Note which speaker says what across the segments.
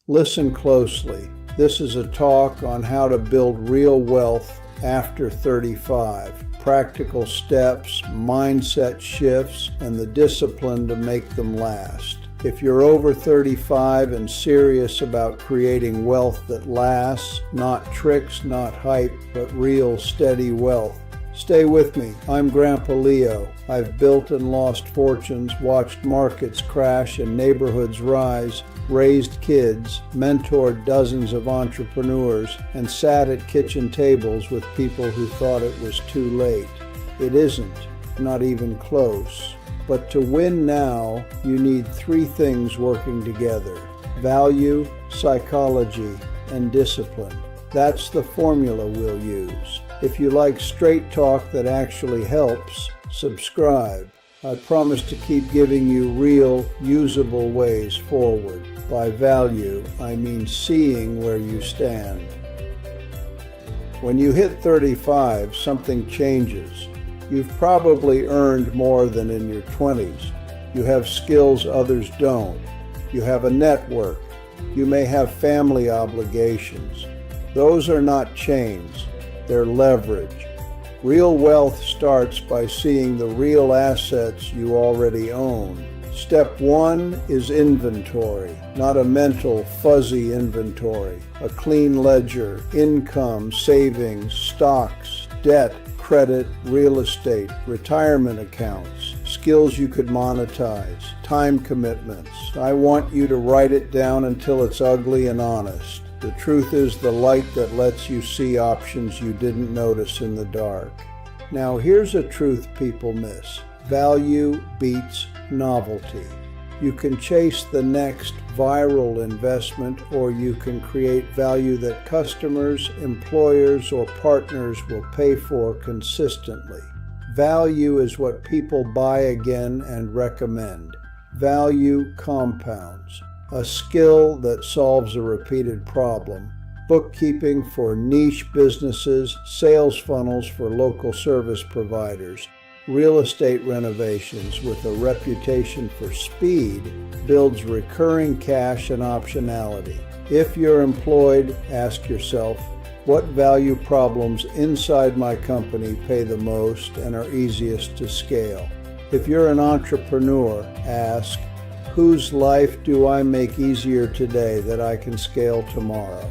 Speaker 1: Listen closely. This is a talk on how to build real wealth after 35. Practical steps, mindset shifts, and the discipline to make them last. If you're over 35 and serious about creating wealth that lasts, not tricks, not hype, but real steady wealth, stay with me. I'm Grandpa Leo. I've built and lost fortunes, watched markets crash and neighborhoods rise, raised kids, mentored dozens of entrepreneurs, and sat at kitchen tables with people who thought it was too late. It isn't, not even close. But to win now, you need three things working together: value, psychology, and discipline. That's the formula we'll use. If you like straight talk that actually helps, subscribe. I promise to keep giving you real, usable ways forward. By value, I mean seeing where you stand. When you hit 35, something changes. You've probably earned more than in your 20s. You have skills others don't. You have a network. You may have family obligations. Those are not chains. They're leverage. Real wealth starts by seeing the real assets you already own. Step one is inventory, not a mental, fuzzy inventory. A clean ledger, income, savings, stocks, debt, credit, real estate, retirement accounts, skills you could monetize, time commitments. I want you to write it down until it's ugly and honest. The truth is the light that lets you see options you didn't notice in the dark. Now here's a truth people miss. Value beats novelty. You can chase the next viral investment, or you can create value that customers, employers, or partners will pay for consistently. Value is what people buy again and recommend. Value compounds. A skill that solves a repeated problem. Bookkeeping for niche businesses, sales funnels for local service providers, real estate renovations with a reputation for speed builds recurring cash and optionality. If you're employed, ask yourself, what value problems inside my company pay the most and are easiest to scale? If you're an entrepreneur, ask, whose life do I make easier today that I can scale tomorrow?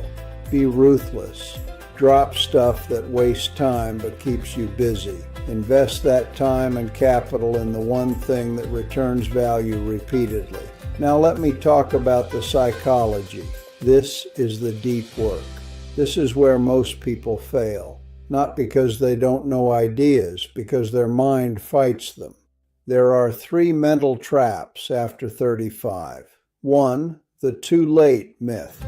Speaker 1: Be ruthless. Drop stuff that wastes time but keeps you busy. Invest that time and capital in the one thing that returns value repeatedly. Now let me talk about the psychology. This is the deep work. This is where most people fail. Not because they don't know ideas, because their mind fights them. There are three mental traps after 35. 1. The too late myth.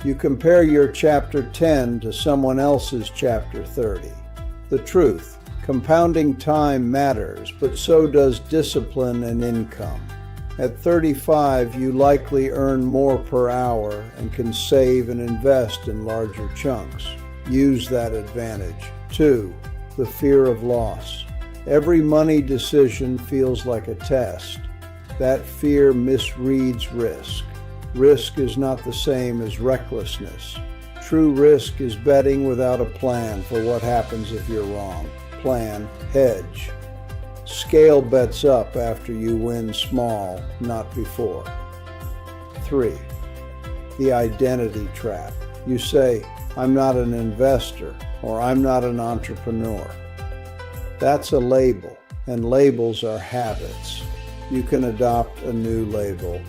Speaker 1: You compare your chapter 10 to someone else's chapter 30. The truth. Compounding time matters, but so does discipline and income. At 35, you likely earn more per hour and can save and invest in larger chunks. Use that advantage. 2. The fear of loss. Every money decision feels like a test. That fear misreads risk. Risk is not the same as recklessness. True risk is betting without a plan for what happens if you're wrong. Plan, hedge. Scale bets up after you win small, not before. 3. The identity trap. You say, I'm not an investor, or I'm not an entrepreneur. That's a label, and labels are habits. You can adopt a new label.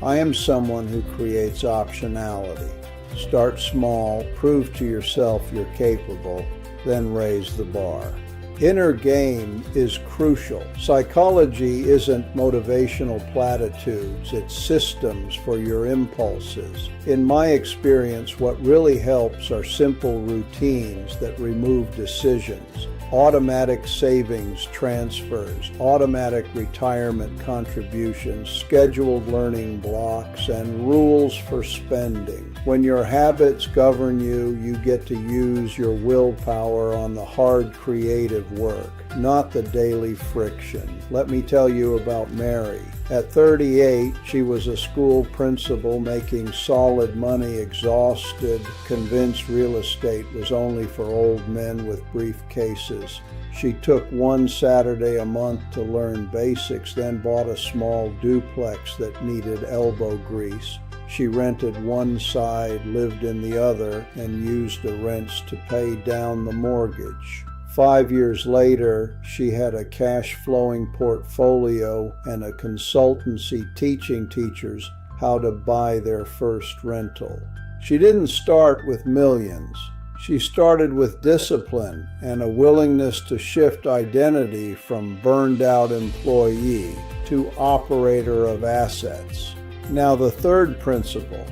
Speaker 1: I am someone who creates optionality. Start small, prove to yourself you're capable, then raise the bar. Inner game is crucial. Psychology isn't motivational platitudes, it's systems for your impulses. In my experience, what really helps are simple routines that remove decisions. Automatic savings transfers, automatic retirement contributions, scheduled learning blocks, and rules for spending. When your habits govern you, you get to use your willpower on the hard creative work. not the daily friction. Let me tell you about Mary. At 38, she was a school principal making solid money, exhausted, convinced real estate was only for old men with briefcases. She took one Saturday a month to learn basics, then bought a small duplex that needed elbow grease. She rented one side, lived in the other, and used the rents to pay down the mortgage. 5 years later, she had a cash-flowing portfolio and a consultancy teaching teachers how to buy their first rental. She didn't start with millions. She started with discipline and a willingness to shift identity from burned-out employee to operator of assets. Now the third principle,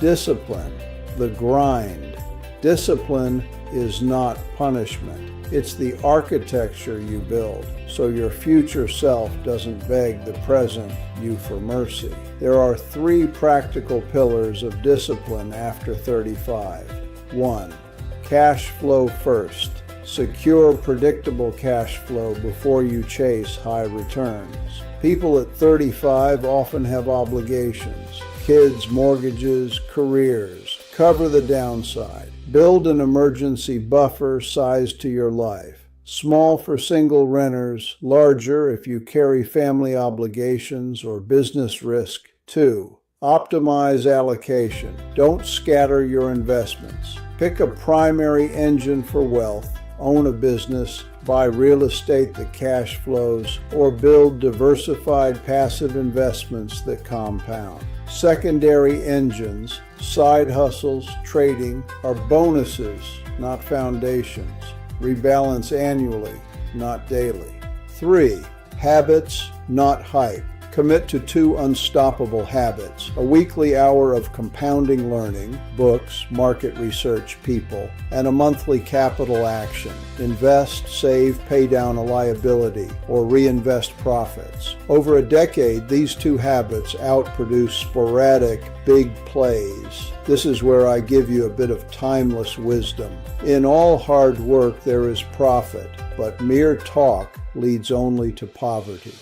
Speaker 1: discipline, the grind. Discipline is not punishment. It's the architecture you build, so your future self doesn't beg the present you for mercy. There are 3 practical pillars of discipline after 35. 1. Cash flow first. Secure predictable cash flow before you chase high returns. People at 35 often have obligations, kids, mortgages, careers. Cover the downside. Build an emergency buffer sized to your life. Small for single renters, larger if you carry family obligations or business risk. 2. Optimize allocation. Don't scatter your investments. Pick a primary engine for wealth, own a business, buy real estate that cash flows, or build diversified passive investments that compound. Secondary engines, side hustles, trading, are bonuses, not foundations. Rebalance annually, not daily. 3. Habits, not hype. Commit to 2 unstoppable habits: a weekly hour of compounding learning, books, market research, people, and a monthly capital action. Invest, save, pay down a liability, or reinvest profits. Over a decade, these 2 habits outproduce sporadic, big plays. This is where I give you a bit of timeless wisdom. In all hard work there is profit, but mere talk leads only to poverty.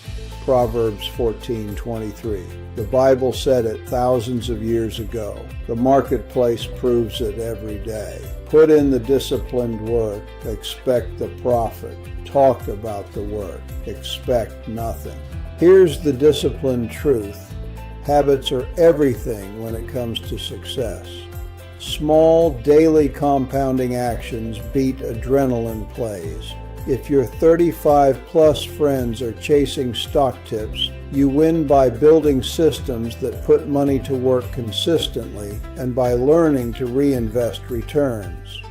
Speaker 1: Proverbs 14:23. The Bible said it thousands of years ago. The marketplace proves it every day. Put in the disciplined work, expect the profit. Talk about the work, expect nothing. Here's the disciplined truth. Habits are everything when it comes to success. Small, daily compounding actions beat adrenaline plays. If your 35-plus friends are chasing stock tips, you win by building systems that put money to work consistently and by learning to reinvest returns.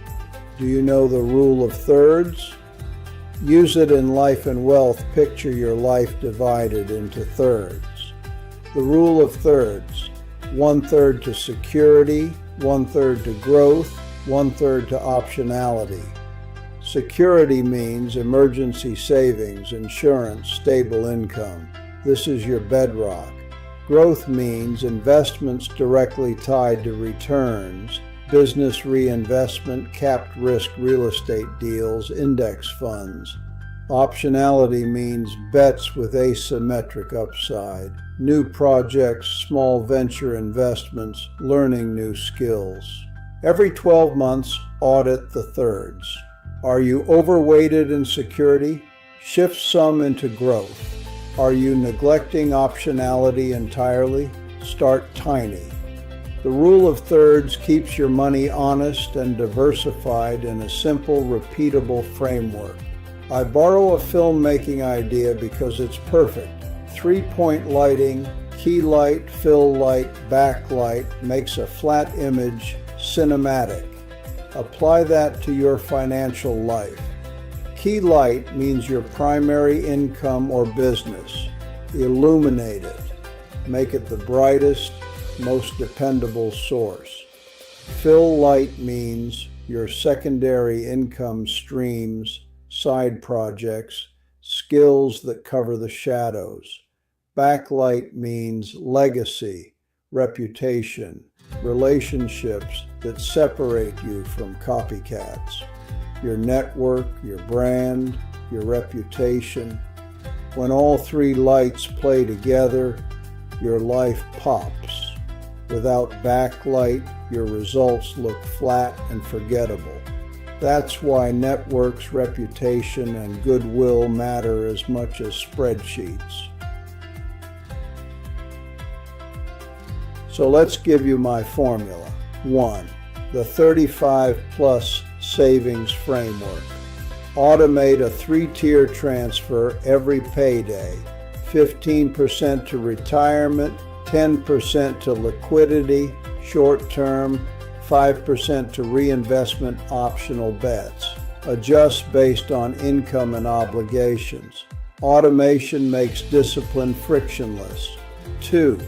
Speaker 1: Do you know the rule of thirds? Use it in life and wealth. Picture your life divided into thirds. The rule of thirds: 1/3 to security, 1/3 to growth, 1/3 to optionality. Security means emergency savings, insurance, stable income. This is your bedrock. Growth means investments directly tied to returns, business reinvestment, capped risk real estate deals, index funds. Optionality means bets with asymmetric upside, new projects, small venture investments, learning new skills. Every 12 months, audit the thirds. Are you overweighted in security? Shift some into growth. Are you neglecting optionality entirely? Start tiny. The rule of thirds keeps your money honest and diversified in a simple, repeatable framework. I borrow a filmmaking idea because it's perfect. 3-point lighting, key light, fill light, backlight makes a flat image cinematic. Apply that to your financial life. Key light means your primary income or business. Illuminate it. Make it the brightest, most dependable source. Fill light means your secondary income streams, side projects, skills that cover the shadows. Backlight means legacy, reputation, relationships that separate you from copycats. Your network, your brand, your reputation. When all three lights play together, your life pops. Without backlight, your results look flat and forgettable. That's why networks, reputation, and goodwill matter as much as spreadsheets. So let's give you my formula. 1. The 35-plus savings framework. Automate a 3-tier transfer every payday. 15% to retirement, 10% to liquidity, short-term, 5% to reinvestment optional bets. Adjust based on income and obligations. Automation makes discipline frictionless. 2.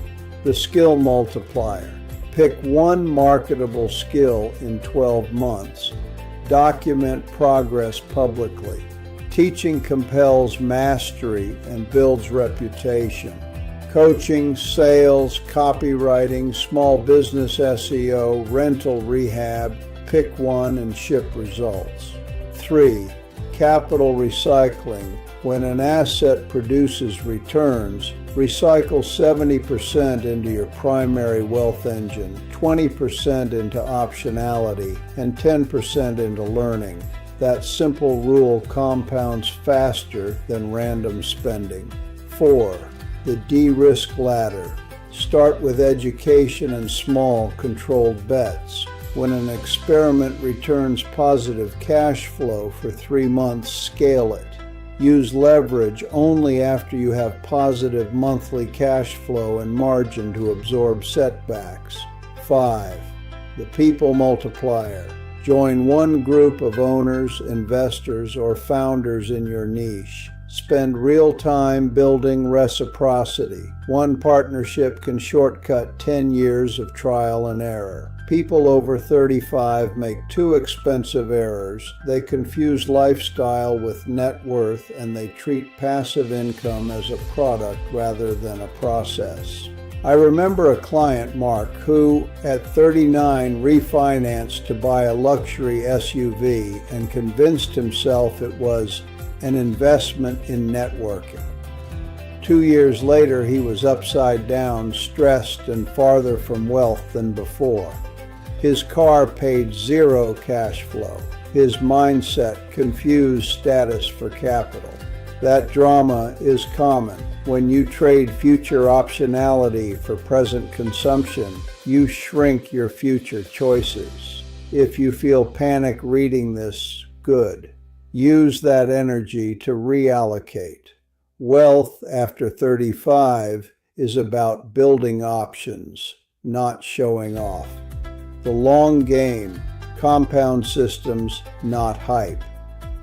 Speaker 1: The skill multiplier. Pick one marketable skill in 12 months. Document progress publicly. Teaching compels mastery and builds reputation. Coaching, sales, copywriting, small business SEO, rental rehab, pick one and ship results. 3. Capital recycling. When an asset produces returns, recycle 70% into your primary wealth engine, 20% into optionality, and 10% into learning. That simple rule compounds faster than random spending. 4. The de-risk ladder. Start with education and small, controlled bets. When an experiment returns positive cash flow for 3 months, scale it. Use leverage only after you have positive monthly cash flow and margin to absorb setbacks. 5. The people multiplier. Join one group of owners, investors, or founders in your niche. Spend real time building reciprocity. One partnership can shortcut 10 years of trial and error. People over 35 make 2 expensive errors. They confuse lifestyle with net worth, and they treat passive income as a product rather than a process. I remember a client, Mark, who at 39 refinanced to buy a luxury SUV and convinced himself it was an investment in networking. 2 years later, he was upside down, stressed, and farther from wealth than before. His car paid 0 cash flow. His mindset confused status for capital. That drama is common. When you trade future optionality for present consumption, you shrink your future choices. If you feel panic reading this, good. Use that energy to reallocate. Wealth after 35 is about building options, not showing off. The long game, compound systems, not hype.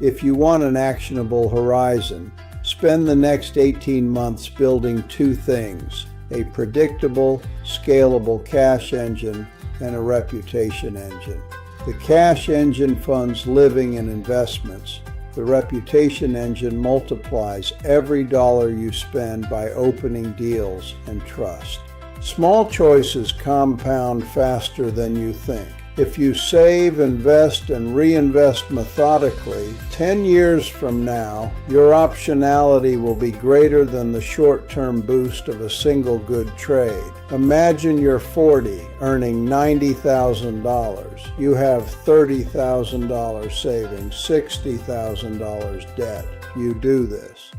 Speaker 1: If you want an actionable horizon, spend the next 18 months building 2 things: a predictable, scalable cash engine and a reputation engine. The cash engine funds living and investments. The reputation engine multiplies every dollar you spend by opening deals and trust. Small choices compound faster than you think. If you save, invest, and reinvest methodically, 10 years from now, your optionality will be greater than the short-term boost of a single good trade. Imagine you're 40, earning $90,000. You have $30,000 savings, $60,000 debt. You do this.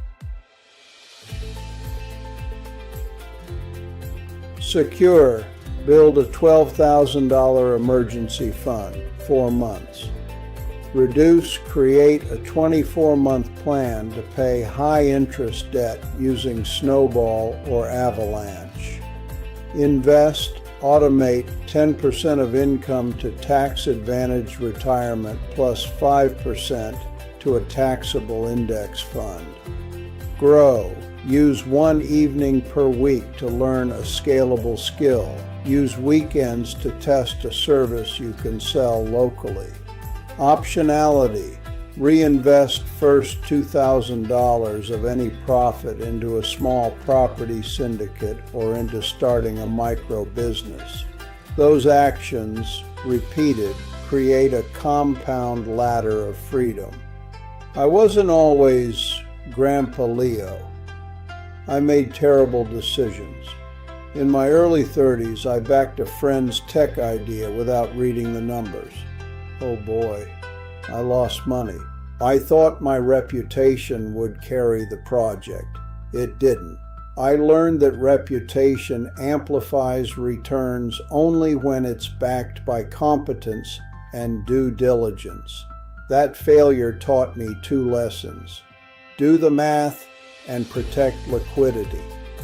Speaker 1: Secure. Build a $12,000 emergency fund, 4 months. Reduce, create a 24-month plan to pay high-interest debt using Snowball or Avalanche. Invest, automate 10% of income to tax-advantaged retirement plus 5% to a taxable index fund. Grow. Use 1 evening per week to learn a scalable skill. Use weekends to test a service you can sell locally. Optionality. Reinvest first $2,000 of any profit into a small property syndicate or into starting a micro business. Those actions, repeated, create a compound ladder of freedom. I wasn't always Grandpa Leo. I made terrible decisions. In my early 30s, I backed a friend's tech idea without reading the numbers. Oh boy, I lost money. I thought my reputation would carry the project. It didn't. I learned that reputation amplifies returns only when it's backed by competence and due diligence. That failure taught me 2 lessons. Do the math and protect liquidity.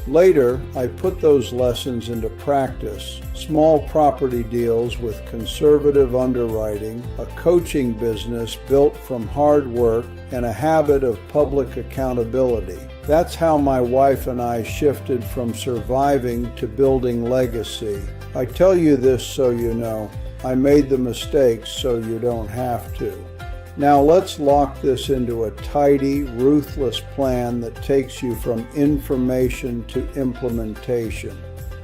Speaker 1: Later, I put those lessons into practice. Small property deals with conservative underwriting, a coaching business built from hard work, and a habit of public accountability. That's how my wife and I shifted from surviving to building legacy. I tell you this so you know. I made the mistakes so you don't have to. Now let's lock this into a tidy, ruthless plan that takes you from information to implementation.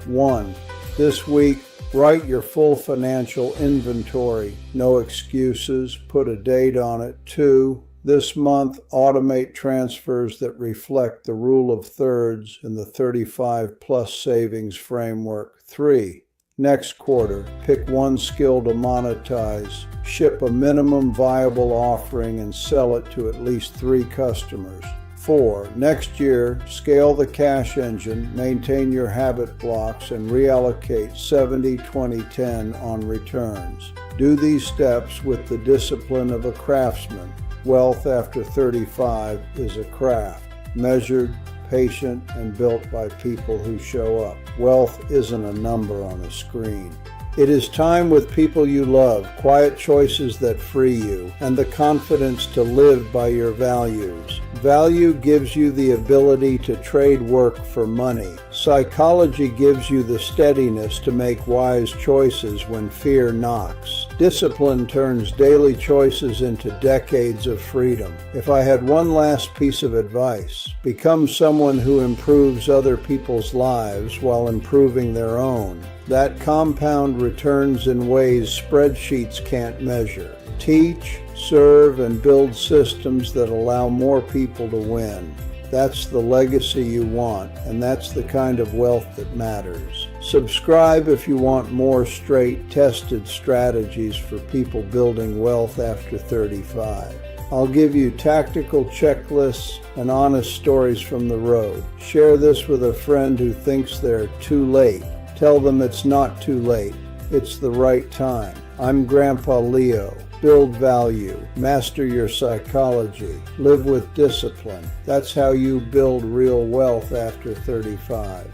Speaker 1: 1. This week, write your full financial inventory. No excuses. Put a date on it. 2. This month, automate transfers that reflect the rule of thirds in the 35+ savings framework. 3. Next quarter, pick one skill to monetize. Ship a minimum viable offering and sell it to at least 3 customers. 4. Next year, scale the cash engine, maintain your habit blocks, and reallocate 70-20-10 on returns. Do these steps with the discipline of a craftsman. Wealth after 35 is a craft, measured, patient, and built by people who show up. Wealth isn't a number on a screen. It is time with people you love, quiet choices that free you, and the confidence to live by your values. Value gives you the ability to trade work for money. Psychology gives you the steadiness to make wise choices when fear knocks. Discipline turns daily choices into decades of freedom. If I had one last piece of advice, become someone who improves other people's lives while improving their own. That compound returns in ways spreadsheets can't measure. Teach, serve, and build systems that allow more people to win. That's the legacy you want, and that's the kind of wealth that matters. Subscribe if you want more straight, tested strategies for people building wealth after 35. I'll give you tactical checklists and honest stories from the road. Share this with a friend who thinks they're too late. Tell them it's not too late. It's the right time. I'm Grandpa Leo. Build value. Master your psychology. Live with discipline. That's how you build real wealth after 35.